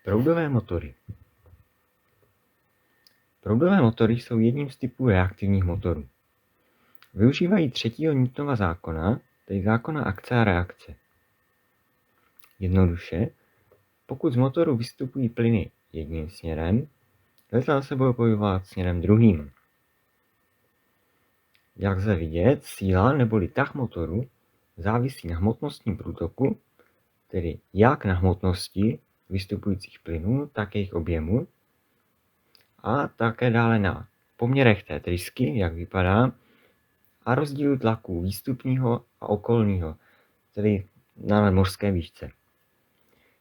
Proudové motory. Proudové motory jsou jedním z typů reaktivních motorů. Využívají třetího Newtonova zákona, tedy zákona akce a reakce. Jednoduše, pokud z motoru vystupují plyny jedním směrem, letadlo se bude pohybovat směrem druhým. Jak lze vidět, síla neboli tah motoru závisí na hmotnostním průtoku, tedy jak na hmotnosti vystupujících plynů, tak jejich objemu, a také dále na poměrech té trysky, jak vypadá, a rozdílu tlaku výstupního a okolního, tedy na nadmořské výšce.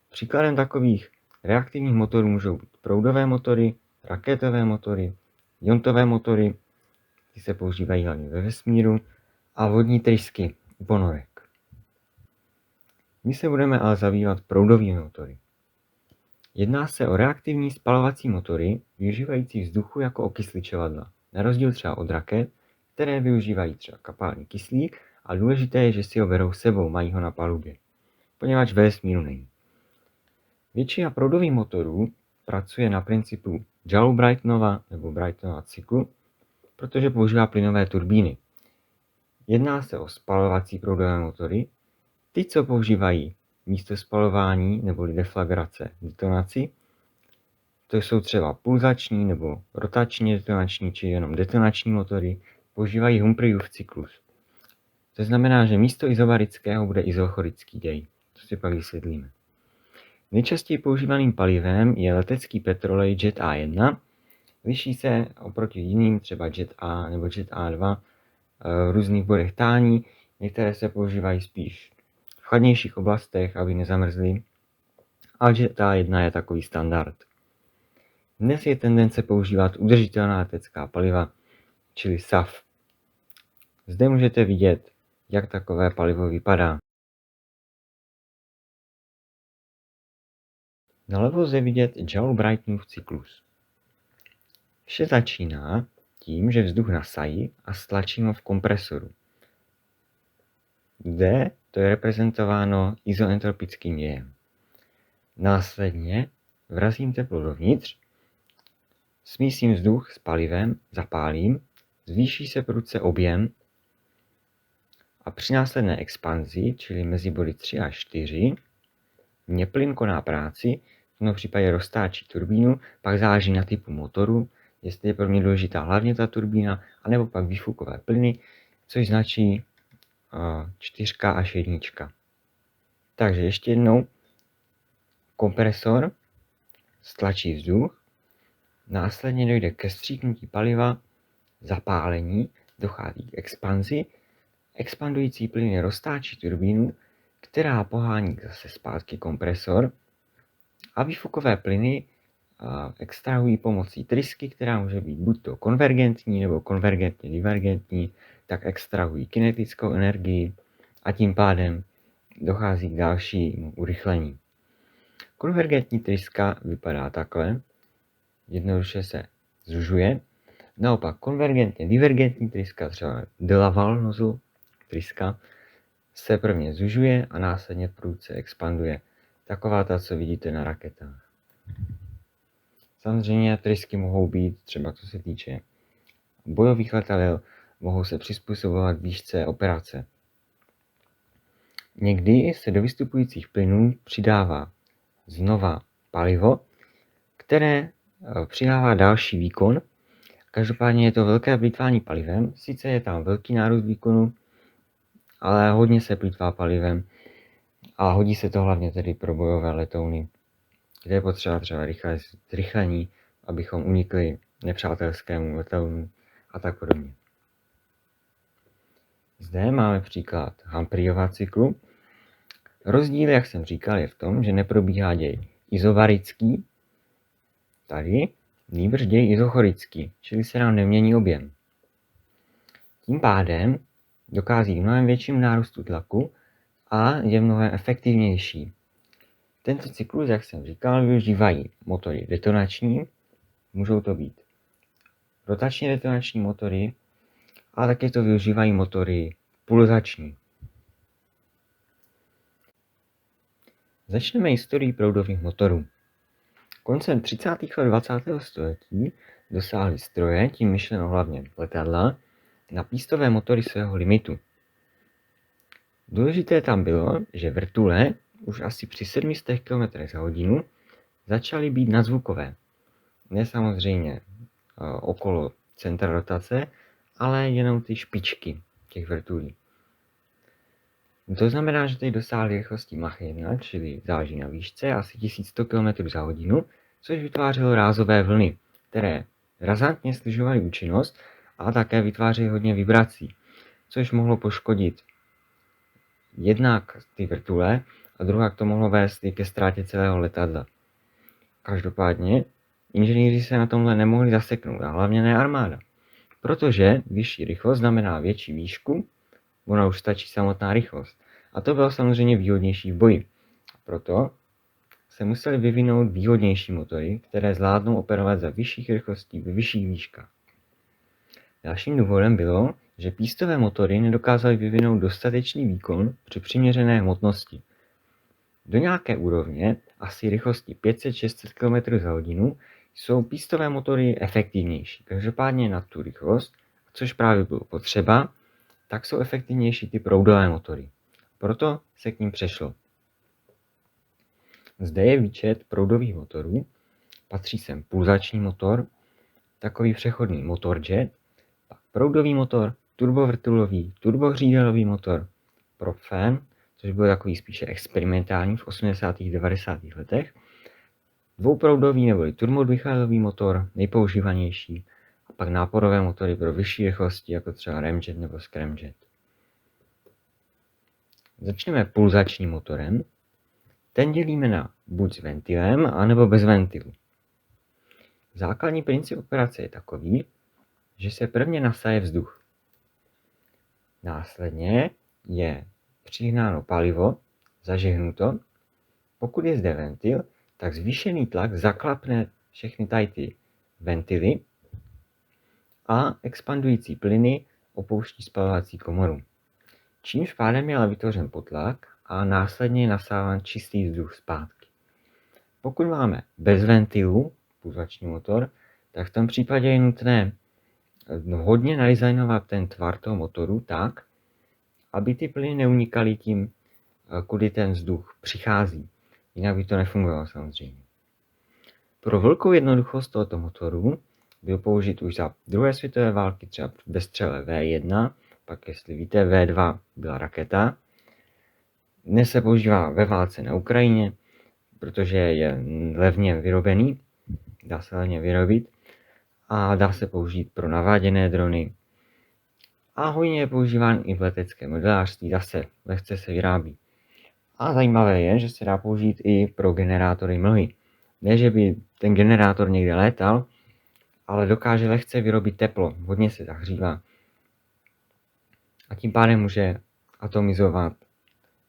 Příkladem takových reaktivních motorů můžou být proudové motory, raketové motory, iontové motory, ty se používají hlavně ve vesmíru, a vodní trysky u ponorek. My se budeme ale zabývat proudovými motory. Jedná se o reaktivní spalovací motory, využívající vzduchu jako okysličovadla, na rozdíl třeba od raket, které využívají třeba kapalný kyslík, a důležité je, že si ho berou sebou, mají ho na palubě, poněvadž ve vesmíru není. Většina proudových motorů pracuje na principu Joule-Brightnova nebo Brightnova cyklu, protože používá plynové turbíny. Jedná se o spalovací proudové motory, ty, co používají místo spalování nebo deflagrace detonaci, to jsou třeba pulzační nebo rotační detonační či jenom detonační motory, používají Humphreys cyklus. To znamená, že místo izobarického bude izochorický děj. To si pak vysvětlíme. Nejčastěji používaným palivem je letecký petrolej Jet A1. Liší se oproti jiným, třeba Jet A nebo Jet A2, v různých bodech tání. Některé se používají spíš v chladnějších oblastech, aby nezamrzly, a Jet A1 je takový standard. Dnes je tendence používat udržitelná letecká paliva, čili SAF. Zde můžete vidět, jak takové palivo vypadá. Nalevo lze vidět Joule-Brightnov cyklus. Vše začíná tím, že vzduch nasají a stlačím ho v kompresoru. Zde to je reprezentováno izoentropickým dějem. Následně vrazím teplo dovnitř, smísím vzduch s palivem, zapálím, zvýší se prudce objem a při následné expanzi, čili mezi body 3 a 4, mě plyn koná práci, v tomto případě roztáčí turbínu, pak záleží na typu motoru, jestli je pro mě důležitá hlavně ta turbína, anebo pak výfukové plyny, což značí 4 až 1. Takže ještě jednou, kompresor stlačí vzduch, následně dojde ke stříknutí paliva, zapálení, dochází k expanzi, expandující plyny roztáčí turbínu, která pohání zase zpátky kompresor, a výfukové plyny extrahují pomocí trysky, která může být buď to konvergentní nebo konvergentně divergentní, tak extrahují kinetickou energii a tím pádem dochází k dalšímu urychlení. Konvergentní tryska vypadá takhle, jednoduše se zužuje, naopak konvergentně divergentní tryska, třeba de Laval nozzle tryska, se prvně zužuje a následně prudce expanduje. Taková ta, co vidíte na raketách. Samozřejmě trysky mohou být, třeba co se týče bojových letadel, mohou se přizpůsobovat výšce operace. Někdy se do vystupujících plynů přidává znova palivo, které přidává další výkon. Každopádně je to velké plýtvání palivem, sice je tam velký nárůst výkonu, ale hodně se plýtvá palivem a hodí se to hlavně tedy pro bojové letouny, kde je potřeba třeba zrychlení, abychom unikli nepřátelskému letounu a tak podobně. Zde máme příklad Humphreysova cyklu. Rozdíl, jak jsem říkal, je v tom, že neprobíhá děj izobarický, tady, nýbrž děj izochorický, čili se nám nemění objem. Tím pádem dochází k mnohem větším nárůstu tlaku a je mnohem efektivnější. Tento cyklus, jak jsem říkal, využívají motory detonační, můžou to být rotačně detonační motory, ale také to využívají motory pulzační. Začneme historií proudových motorů. Koncem 30. let 20. století dosáhly stroje, tím myšleno hlavně letadla, na pístové motory svého limitu. Důležité tam bylo, že vrtule už asi při 700 km za hodinu začaly být nadzvukové. Ne samozřejmě okolo centra rotace, ale jenom ty špičky těch vrtulí. To znamená, že teď dosáhly rychlosti Mach 1, čili záleží na výšce, asi 1100 km za hodinu, což vytvářelo rázové vlny, které razantně snižovaly účinnost a také vytvářely hodně vibrací, což mohlo poškodit jednak ty vrtule a druhá to mohlo vést i ke ztrátě celého letadla. Každopádně inženýři se na tomhle nemohli zaseknout a hlavně ne armáda, protože vyšší rychlost znamená větší výšku, ona už stačí samotná rychlost. A to bylo samozřejmě výhodnější v boji. Proto se museli vyvinout výhodnější motory, které zvládnou operovat za vyšších rychlostí ve vyšších výškách. Dalším důvodem bylo, že pístové motory nedokázaly vyvinout dostatečný výkon při přiměřené hmotnosti. Do nějaké úrovně, asi rychlosti 500-600 km za hodinu, jsou pístové motory efektivnější. Každopádně na tu rychlost, což právě bylo potřeba, tak jsou efektivnější ty proudové motory. Proto se k ním přešlo. Zde je výčet proudových motorů. Patří sem pulzační motor, takový přechodný motorjet, pak proudový motor, turbovrtulový, turbohřídelový motor, propfan, což byl takový spíše experimentální v 80. a 90. letech, dvouproudový neboli turbodmychalový motor, nejpoužívanější, a pak náporové motory pro vyšší rychlosti, jako třeba ramjet nebo scramjet. Začneme pulzačním motorem. Ten dělíme na buď s ventilem, anebo bez ventilu. Základní princip operace je takový, že se prvně nasaje vzduch. Následně je přihnáno palivo, zažehnuto. Pokud je zde ventil, tak zvýšený tlak zaklapne všechny tady ty ventily a expandující plyny opouští spalovací komoru. Čímž pádem je ale vytvořen potlak a následně je nasáván čistý vzduch zpátky. Pokud máme bez ventilu pulzační motor, tak v tom případě je nutné hodně nadizajnovat ten tvar toho motoru tak, aby ty plyny neunikaly tím, kudy ten vzduch přichází. Jinak by to nefungovalo samozřejmě. Pro velkou jednoduchost tohoto motoru byl použit už za druhé světové války třeba ve střele V1, pak jestli víte, V2 byla raketa. Dnes se používá ve válce na Ukrajině, protože je levně vyrobený, dá se levně vyrobit a dá se použít pro naváděné drony. A hojně je používán i v leteckém modelářství, zase lehce se vyrábí. A zajímavé je, že se dá použít i pro generátory mlhy. Ne, že by ten generátor někde létal, ale dokáže lehce vyrobit teplo, hodně se zahřívá. A tím pádem může atomizovat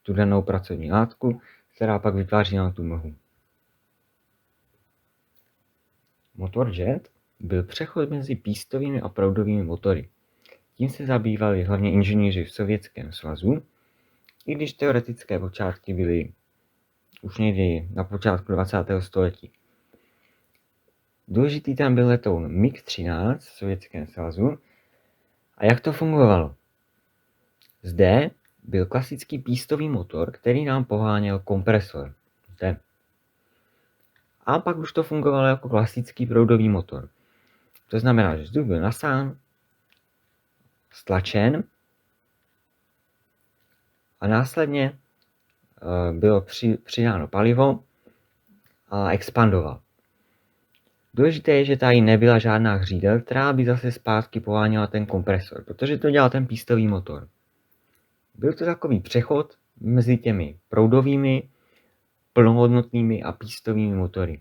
tu danou pracovní látku, která pak vytváří na tu mlhu. Motorjet byl přechod mezi pístovými a proudovými motory. Tím se zabývali hlavně inženýři v Sovětském svazu, i když teoretické počátky byly už někdy na počátku 20. století. Důležitý tam byl letoun MiG-13 v Sovětském svazu. A jak to fungovalo? Zde byl klasický pístový motor, který nám poháněl kompresor. Zde. A pak už to fungovalo jako klasický proudový motor. To znamená, že vzduch byl nasán, stlačen a následně bylo přidáno palivo a expandoval. Důležité je, že tady nebyla žádná hřídel, která by zase zpátky poháněla ten kompresor, protože to dělal ten pístový motor. Byl to takový přechod mezi těmi proudovými, plnohodnotnými a pístovými motory.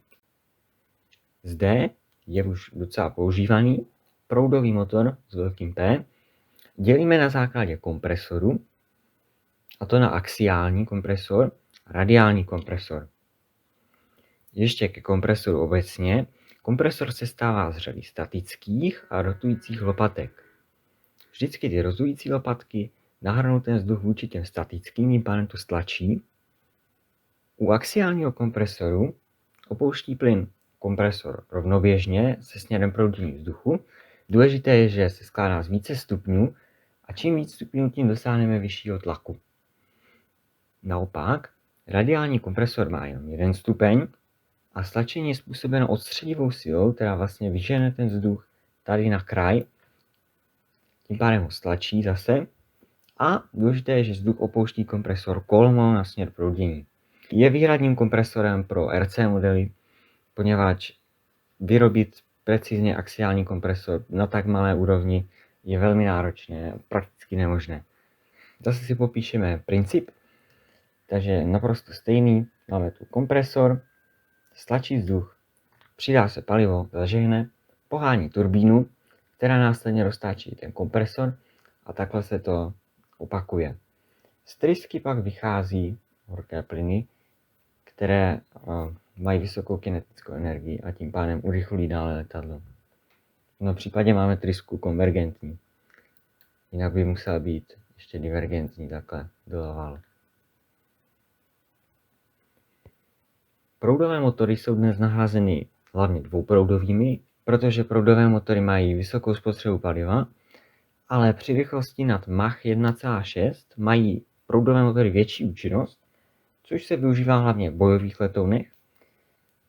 Zde je už docela používaný proudový motor s velkým P. Dělíme na základě kompresoru, a to na axiální kompresor a radiální kompresor. Ještě ke kompresoru obecně. Kompresor se stává z řady statických a rotujících lopatek. Vždycky ty rotující lopatky nahrnou ten vzduch vůči těm statickým, tím pádem to stlačí. U axiálního kompresoru opouští plyn kompresor rovnoběžně se směrem proudění vzduchu. Důležité je, že se skládá z více stupňů a čím víc stupňů, tím dosáhneme vyššího tlaku. Naopak, radiální kompresor má jen 1 stupeň a stlačení je způsobeno odstředivou silou, která vlastně vyžene ten vzduch tady na kraj, tím pádem ho stlačí zase a důležité je, že vzduch opouští kompresor kolmou na směr proudění. Je výhradním kompresorem pro RC modely, poněvadž vyrobit precizně axiální kompresor na tak malé úrovni je velmi náročné a prakticky nemožné. Zase si popíšeme princip, takže naprosto stejný, máme tu kompresor, stlačí vzduch, přidá se palivo, zažehne, pohání turbínu, která následně roztáčí ten kompresor a takhle se to opakuje. Z trysky pak vychází horké plyny, které mají vysokou kinetickou energii a tím pádem urychlí dále letadlo. V tomto případě máme trysku konvergentní, jinak by musela být ještě divergentní, takhle dolovalo. Proudové motory jsou dnes nahrazeny hlavně dvouproudovými, protože proudové motory mají vysokou spotřebu paliva, ale při rychlosti nad Mach 1,6 mají proudové motory větší účinnost, což se využívá hlavně v bojových letounech.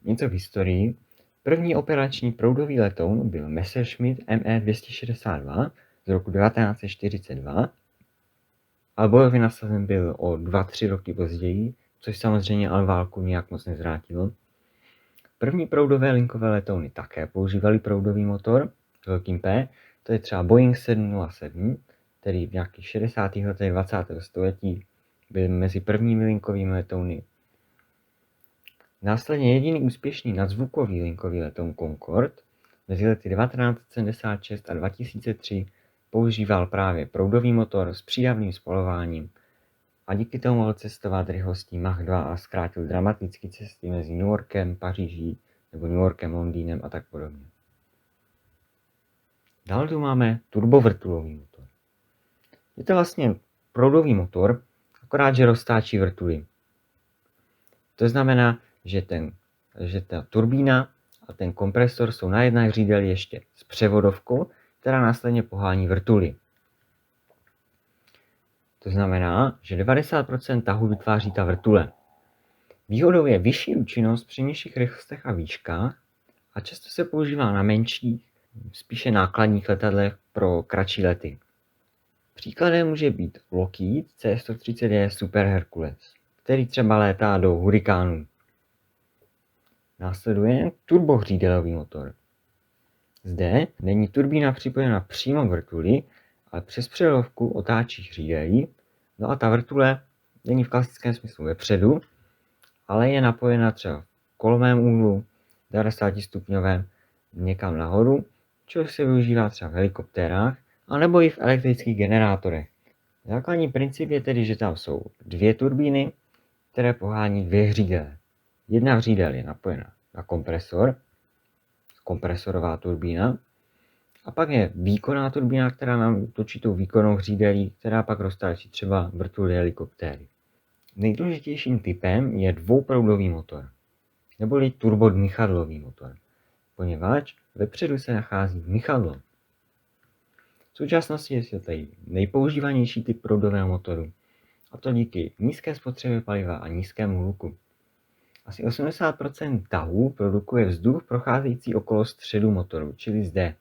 Něco v historii. První operační proudový letoun byl Messerschmitt Me-262 z roku 1942, ale bojový nasazen byl o 2-3 roky později, což samozřejmě ale válku nijak moc nezvrátilo. První proudové linkové letouny také používaly proudový motor s velkým P, to je třeba Boeing 707, který v nějakých 60. letech 20. století byl mezi prvními linkovými letouny. Následně jediný úspěšný nadzvukový linkový letoun Concorde mezi lety 1976 a 2003 používal právě proudový motor s přídavným spalováním a díky tomu mohl cestovat rychlostí Mach 2 a zkrátil dramaticky cesty mezi New Yorkem, Paříží nebo New Yorkem, Londýnem a tak podobně. Dále tu máme turbovrtulový motor. Je to vlastně proudový motor, akorát že roztáčí vrtuly. To znamená, že ta turbína a ten kompresor jsou na jedné hřídeli ještě s převodovkou, která následně pohání vrtuly. To znamená, že 90% tahu vytváří ta vrtule. Výhodou je vyšší účinnost při nižších rychlostech a výškách a často se používá na menších, spíše nákladních letadlech pro kratší lety. Příkladem může být Lockheed C-130J Super Hercules, který třeba létá do hurikánů. Následuje turbohřídelový motor. Zde není turbína připojena přímo k vrtuli, ale přes převodovku otáčí hřídelí, no a ta vrtule není v klasickém smyslu vepředu, ale je napojena třeba v kolovém úhlu 90 stupňovém někam nahoru, což se využívá třeba v helikoptérách, anebo i v elektrických generátorech. Základní princip je tedy, že tam jsou 2 turbíny, které pohání 2 hřídele. Jedna hřídel je napojena na kompresor, kompresorová turbína, a pak je výkonná turbína, která nám točí tou výkonnou hřídelí, která pak roztáčí třeba vrtuly helikoptéry. Nejdůležitějším typem je dvouproudový motor, neboli turbodmychadlový motor, poněvadž vepředu se nachází dmychadlo. V současnosti je to tady nejpoužívanější typ proudového motoru, a to díky nízké spotřebě paliva a nízkému hluku. Asi 80% tahů produkuje vzduch procházející okolo středu motoru, čili zde.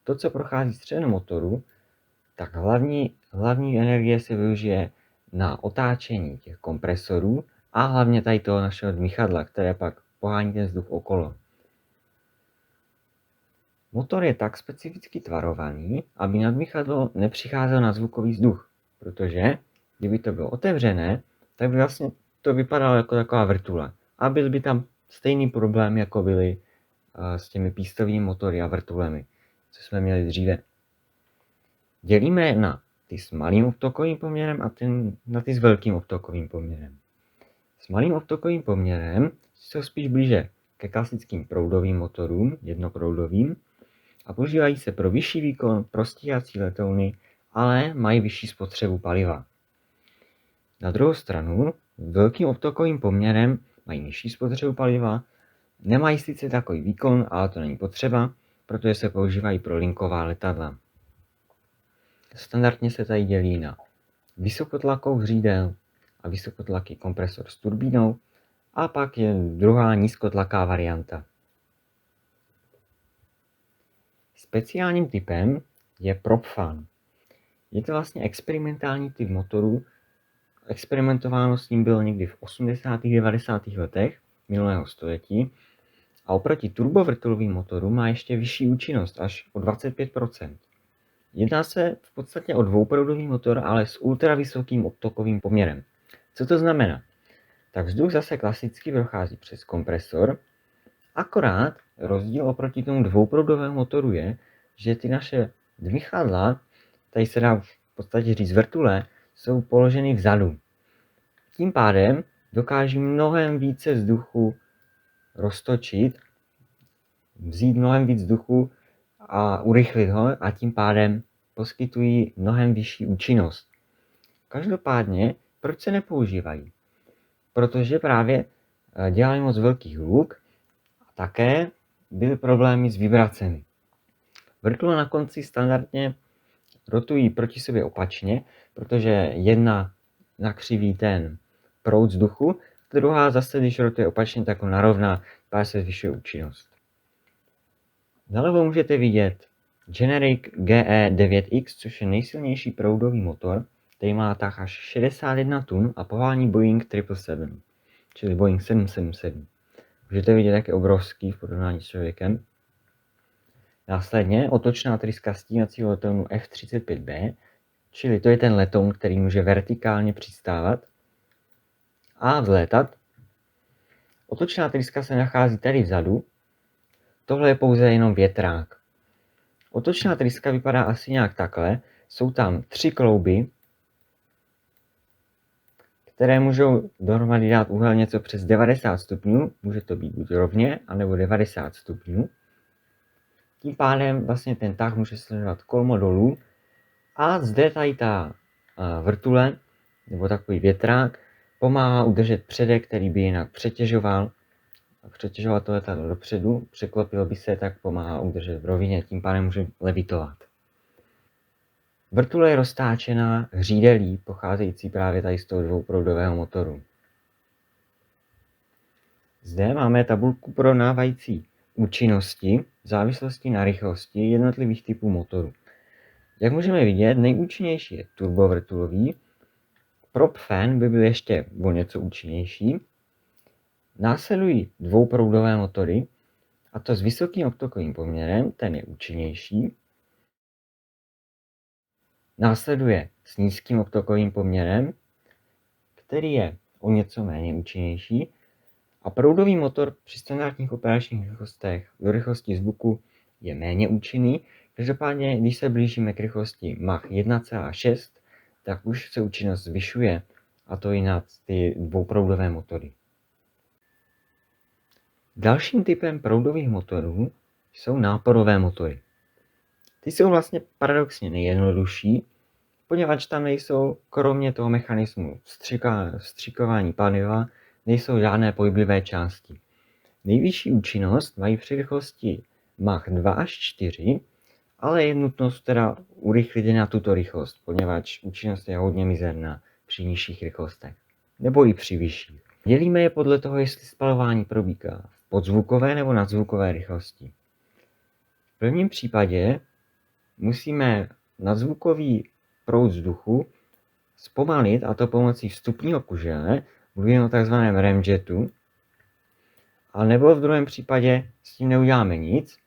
To, co prochází středem motoru, tak hlavní energie se využije na otáčení těch kompresorů a hlavně tady toho našeho dmychadla, které pak pohání ten vzduch okolo. Motor je tak specificky tvarovaný, aby na dmychadlo nepřicházel nadzvukový vzduch, protože kdyby to bylo otevřené, tak by vlastně to vypadalo jako taková vrtule. A byl by tam stejný problém, jako byly s těmi pístovými motory a vrtulemi, co jsme měli dříve. Dělíme na ty s malým obtokovým poměrem a na ty s velkým obtokovým poměrem. S malým obtokovým poměrem jsou spíš blíže ke klasickým proudovým motorům, jednoproudovým, a používají se pro vyšší výkon, pro stíhací letouny, ale mají vyšší spotřebu paliva. Na druhou stranu, s velkým obtokovým poměrem mají nižší spotřebu paliva, Nemají sice takový výkon, ale to není potřeba, protože se používají pro linková letadla. Standardně se tady dělí na vysokotlakový hřídel a vysokotlaký kompresor s turbínou a pak je druhá nízkotlaká varianta. Speciálním typem je prop fan. Je to vlastně experimentální typ motoru. Experimentováno s ním bylo někdy v 80. 90. letech minulého století a oproti turbovrtulovým motorům má ještě vyšší účinnost, až o 25%. Jedná se v podstatě o dvouproudový motor, ale s ultravysokým obtokovým poměrem. Co to znamená? Tak vzduch zase klasicky prochází přes kompresor, akorát rozdíl oproti tomu dvouproudovému motoru je, že ty naše dmychadla, tady se dá v podstatě říct vrtule, jsou položeny vzadu. Tím pádem dokáží mnohem více vzduchu roztočit, vzít mnohem víc vzduchu a urychlit ho a tím pádem poskytují mnohem vyšší účinnost. Každopádně, proč se nepoužívají? Protože právě dělají moc velký hluk a také byly problémy s vibracemi. Vrtule na konci standardně rotují proti sobě opačně, protože jedna nakřiví ten proud vzduchu, druhá zase, když rotuje opačně, tak ho narovná, pak se zvyšuje účinnost. Nalevo můžete vidět Generic GE9X, což je nejsilnější proudový motor, který má tak až 61 tun a pování Boeing 777, čili Boeing 777. Můžete vidět, jak je obrovský v porovnání s člověkem. Následně otočná tryska stíhacího letounu F-35B, čili to je ten letoun, který může vertikálně přistávat a vzlétat. Otočná tryska se nachází tady vzadu. Tohle je pouze jenom větrák. Otočná tryska vypadá asi nějak takhle. Jsou tam 3 klouby, které můžou dohromady dát úhel něco přes 90 stupňů. Může to být buď rovně, anebo 90 stupňů. Tím pádem vlastně ten tah může sledovat kolmo dolů. A zde tady ta vrtule, nebo takový větrák, pomáhá udržet předek, který by jinak přetěžoval to letadlo dopředu, překlopilo by se, tak pomáhá udržet v rovině, tím pádem může levitovat. Vrtule je roztáčená hřídelí, pocházející právě tady z toho dvouproudového motoru. Zde máme tabulku porovnávající účinnosti v závislosti na rychlosti jednotlivých typů motorů. Jak můžeme vidět, nejúčinnější je turbovrtulový, prop fan by byl ještě o něco účinnější. Následují dvouproudové motory, a to s vysokým obtokovým poměrem, ten je účinnější. Následuje s nízkým obtokovým poměrem, který je o něco méně účinnější. A proudový motor při standardních operačních rychlostech do rychlosti zvuku je méně účinný. Každopádně, když se blížíme k rychlosti Mach 1,6, tak už se účinnost zvyšuje, a to i nad ty dvouproudové motory. Dalším typem proudových motorů jsou náporové motory. Ty jsou vlastně paradoxně nejjednodušší, poněvadž tam nejsou, kromě toho mechanismu vstřikování paliva, nejsou žádné pohyblivé části. Nejvyšší účinnost mají při rychlosti Mach 2 až 4, ale je nutnost teda urychlit na tuto rychlost, poněvadž účinnost je hodně mizerná při nižších rychlostech, nebo i při vyšších. Dělíme je podle toho, jestli spalování probíhá v podzvukové nebo nadzvukové rychlosti. V prvním případě musíme nadzvukový proud vzduchu zpomalit, a to pomocí vstupního kužele, mluvím o tzv. Ramjetu, a nebo v druhém případě s tím neuděláme nic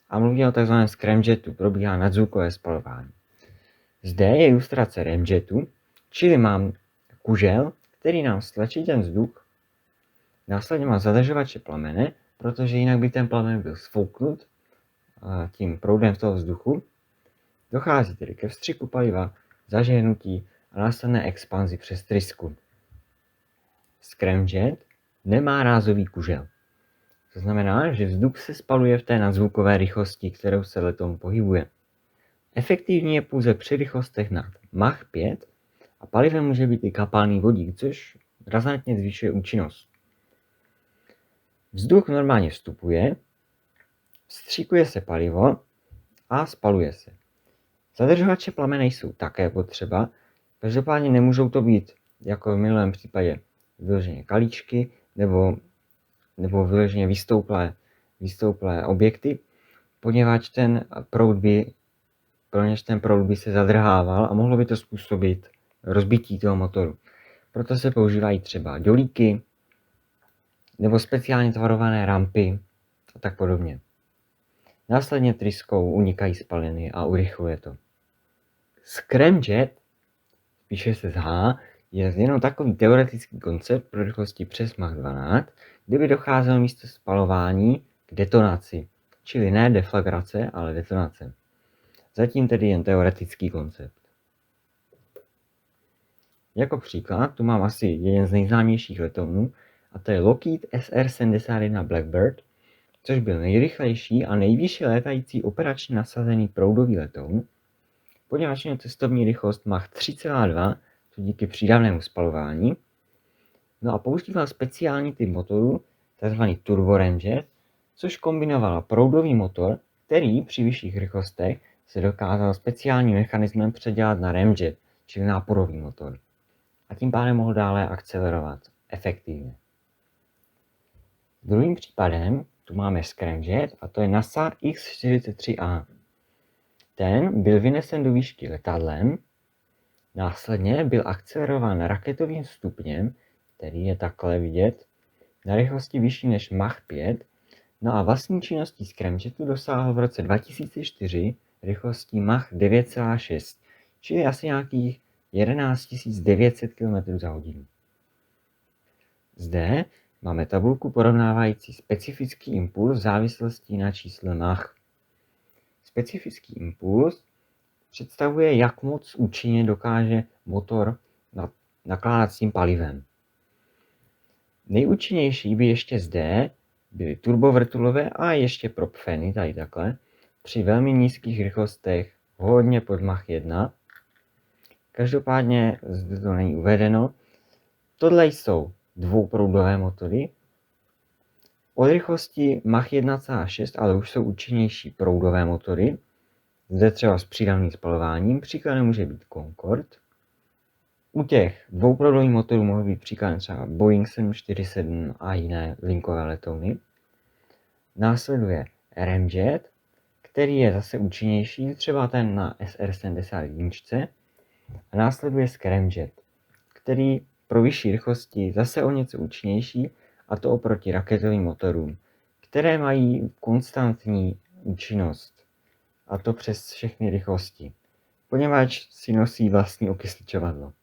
a mluvím o tzv. Scramjetu, probíhá nadzvukové spalování. Zde je ilustrace ramjetu, čili mám kužel, který nám stlačí ten vzduch, následně má zadržovače plamene, protože jinak by ten plamen byl sfouknut tím proudem toho vzduchu. Dochází tedy ke vstřiku paliva, zažehnutí a následné expanzi přes trysku. Scramjet nemá rázový kužel. To znamená, že vzduch se spaluje v té nadzvukové rychlosti, kterou se letoun pohybuje. Efektivní je pouze při rychlostech nad Mach 5 a palivem může být i kapalný vodík, což razantně zvyšuje účinnost. V Vzduch normálně vstupuje, vstřikuje se palivo a spaluje se. Zadržovače plamene jsou také potřeba, každopádně nemůžou to být, jako v minulém případě, vyloženě kalíčky nebo vyloženě vystouplé objekty, poněvadž pro něž ten proud by se zadrhával a mohlo by to způsobit rozbití toho motoru. Proto se používají třeba dělíky nebo speciálně tvarované rampy a tak podobně. Následně tryskou unikají spaliny a urychluje to. Scramjet, píše se z H, je jenom takový teoretický koncept pro rychlosti přes Mach 12, kdyby docházelo místo spalování k detonaci, čili ne deflagrace, ale detonace. Zatím tedy jen teoretický koncept. Jako příklad tu mám asi jeden z nejznámějších letounů, a to je Lockheed SR-71 Blackbird, což byl nejrychlejší a nejvýše létající operačně nasazený proudový letoun, poněvadž měl cestovní rychlost Mach 3,2, to díky přídavnému spalování, no a používal speciální typ motoru, tzv. Turbo ramjet, což kombinoval proudový motor, který při vyšších rychlostech se dokázal speciálním mechanismem předělat na ramjet, čili náporový motor. A tím pádem mohl dále akcelerovat efektivně. Druhým případem tu máme scramjet a to je NASA X-43A. Ten byl vynesen do výšky letadlem, následně byl akcelerován raketovým stupněm, který je takhle vidět, na rychlosti vyšší než Mach 5, no a vlastní činností scramjetu dosáhl v roce 2004 rychlostí Mach 9,6, čili asi nějakých 11 900 km za hodinu. Zde máme tabulku porovnávající specifický impuls v závislosti na čísle Mach. Specifický impuls představuje, jak moc účinně dokáže motor nakládat s tím palivem. Nejúčinnější by ještě zde byly turbovrtulové a ještě propfeny, tady takhle, při velmi nízkých rychlostech, hodně pod Mach 1. Každopádně zde to není uvedeno. Tohle jsou dvouproudové motory. Od rychlosti Mach 1,6 ale už jsou účinnější proudové motory. Zde třeba s přídavným spalováním, příkladem může být Concorde. U těch dvouproudových motorů mohou být příkladem třeba Boeing 747 a jiné linkové letouny. Následuje ramjet, který je zase účinnější, třeba ten na SR-71. A následuje scramjet, který pro vyšší rychlosti zase o něco účinnější, a to oproti raketovým motorům, které mají konstantní účinnost, a to přes všechny rychlosti, poněvadž si nosí vlastní okysličovadlo.